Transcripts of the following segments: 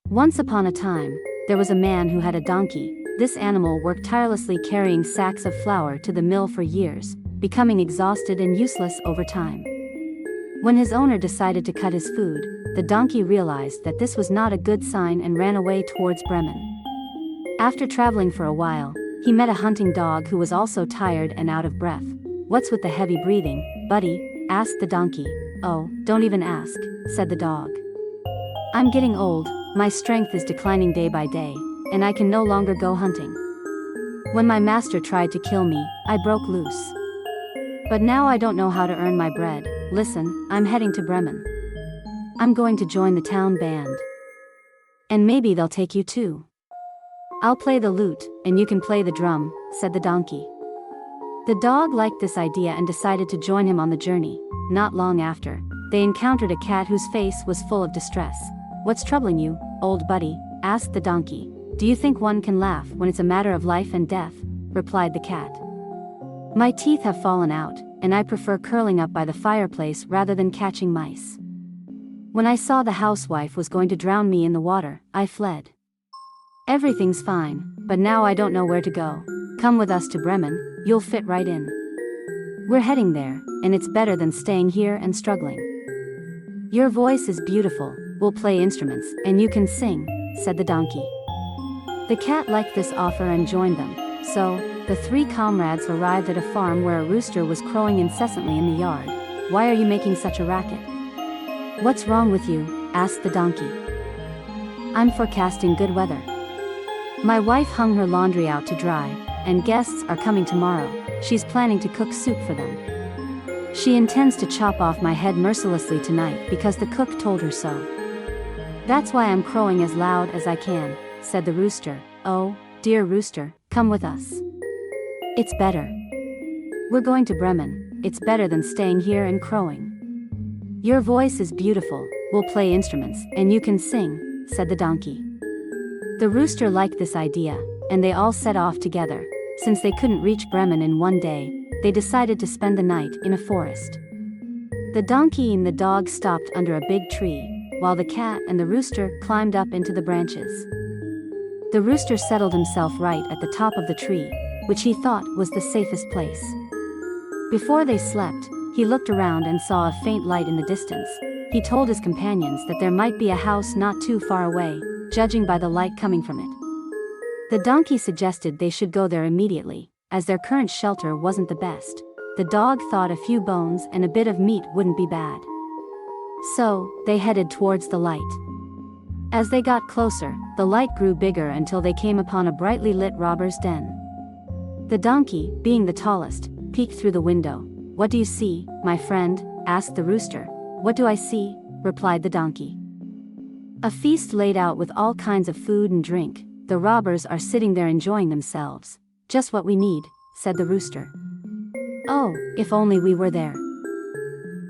Once upon a time, there was a man who had a donkey. This animal worked tirelessly carrying sacks of flour to the mill for years, becoming exhausted and useless over time. When his owner decided to cut his food, the donkey realized that this was not a good sign and ran away towards Bremen. After traveling for a while, he met a hunting dog who was also tired and out of breath. "What's with the heavy breathing, buddy?" asked the donkey. "Oh, don't even ask," said the dog. "I'm getting old, my strength is declining day by day, and I can no longer go hunting. When my master tried to kill me, I broke loose. But now I don't know how to earn my bread. Listen, I'm heading to Bremen. I'm going to join the town band. And maybe they'll take you too. I'll play the lute, and you can play the drum," said the donkey. The dog liked this idea and decided to join him on the journey. Not long after, they encountered a cat whose face was full of distress. "What's troubling you, old buddy?" asked the donkey. "Do you think one can laugh when it's a matter of life and death?" replied the cat. "My teeth have fallen out, and I prefer curling up by the fireplace rather than catching mice. When I saw the housewife was going to drown me in the water, I fled. Everything's fine, but now I don't know where to go. Come with us to Bremen, you'll fit right in. We're heading there, and it's better than staying here and struggling. Your voice is beautiful, we'll play instruments, and you can sing," said the donkey. The cat liked this offer and joined them, so the three comrades arrived at a farm where a rooster was crowing incessantly in the yard. "Why are you making such a racket? What's wrong with you?" asked the donkey. "I'm forecasting good weather. My wife hung her laundry out to dry, and guests are coming tomorrow. She's planning to cook soup for them. She intends to chop off my head mercilessly tonight because the cook told her so. That's why I'm crowing as loud as I can," said the rooster. "Oh, dear rooster, come with us. It's better. We're going to Bremen, it's better than staying here and crowing. Your voice is beautiful, we'll play instruments, and you can sing," said the donkey. The rooster liked this idea, and they all set off together. Since they couldn't reach Bremen in one day, they decided to spend the night in a forest. The donkey and the dog stopped under a big tree, while the cat and the rooster climbed up into the branches. The rooster settled himself right at the top of the tree, which he thought was the safest place. Before they slept, he looked around and saw a faint light in the distance. He told his companions that there might be a house not too far away, judging by the light coming from it. The donkey suggested they should go there immediately, as their current shelter wasn't the best. The dog thought a few bones and a bit of meat wouldn't be bad. So, they headed towards the light. As they got closer, the light grew bigger until they came upon a brightly lit robber's den. The donkey, being the tallest, peeked through the window. "What do you see, my friend?" asked the rooster. "What do I see?" replied the donkey. "A feast laid out with all kinds of food and drink. The robbers are sitting there enjoying themselves. Just what we need," said the rooster. "Oh, if only we were there."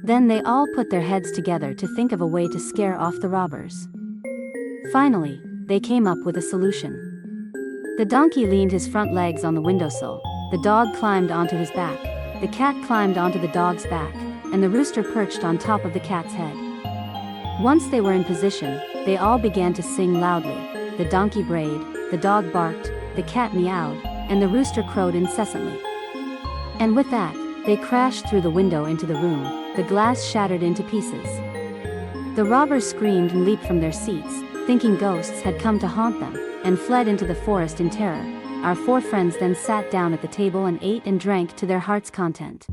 Then they all put their heads together to think of a way to scare off the robbers. Finally, they came up with a solution. The donkey leaned his front legs on the windowsill, the dog climbed onto his back, the cat climbed onto the dog's back, and the rooster perched on top of the cat's head. Once they were in position, they all began to sing loudly. The donkey brayed, the dog barked, the cat meowed, and the rooster crowed incessantly. And with that, they crashed through the window into the room. The glass shattered into pieces. The robbers screamed and leaped from their seats, thinking ghosts had come to haunt them, and fled into the forest in terror. Our four friends then sat down at the table and ate and drank to their heart's content.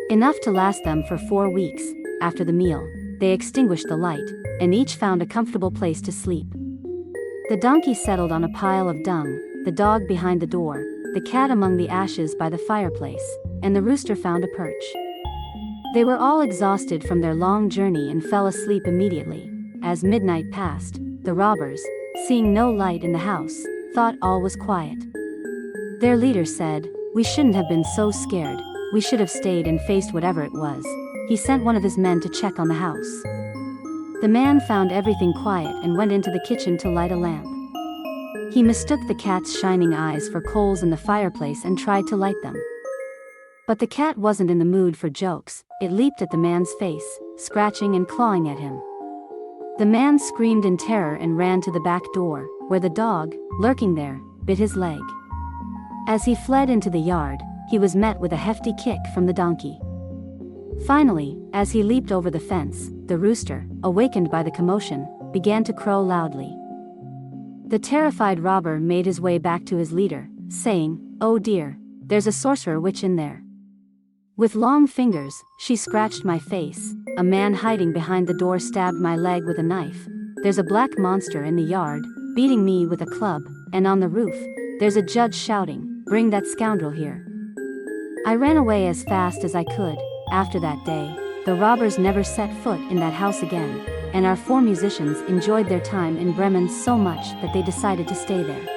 Enough to last them for 4 weeks. After the meal, they extinguished the light, and each found a comfortable place to sleep. The donkey settled on a pile of dung, the dog behind the door, the cat among the ashes by the fireplace, and the rooster found a perch. They were all exhausted from their long journey and fell asleep immediately. As midnight passed, the robbers, seeing no light in the house, thought all was quiet. Their leader said, "We shouldn't have been so scared, we should have stayed and faced whatever it was." He sent one of his men to check on the house. The man found everything quiet and went into the kitchen to light a lamp. He mistook the cat's shining eyes for coals in the fireplace and tried to light them. But the cat wasn't in the mood for jokes. It leaped at the man's face, scratching and clawing at him. The man screamed in terror and ran to the back door, where the dog, lurking there, bit his leg. As he fled into the yard, he was met with a hefty kick from the donkey. Finally, as he leaped over the fence, the rooster, awakened by the commotion, began to crow loudly. The terrified robber made his way back to his leader, saying, "Oh dear, there's a sorcerer witch in there. With long fingers, she scratched my face, a man hiding behind the door stabbed my leg with a knife, there's a black monster in the yard, beating me with a club, and on the roof, there's a judge shouting, 'Bring that scoundrel here.'" I ran away as fast as I could. After that day, the robbers never set foot in that house again, and our 4 musicians enjoyed their time in Bremen so much that they decided to stay there.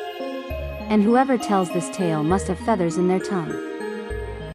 And whoever tells this tale must have feathers in their tongue.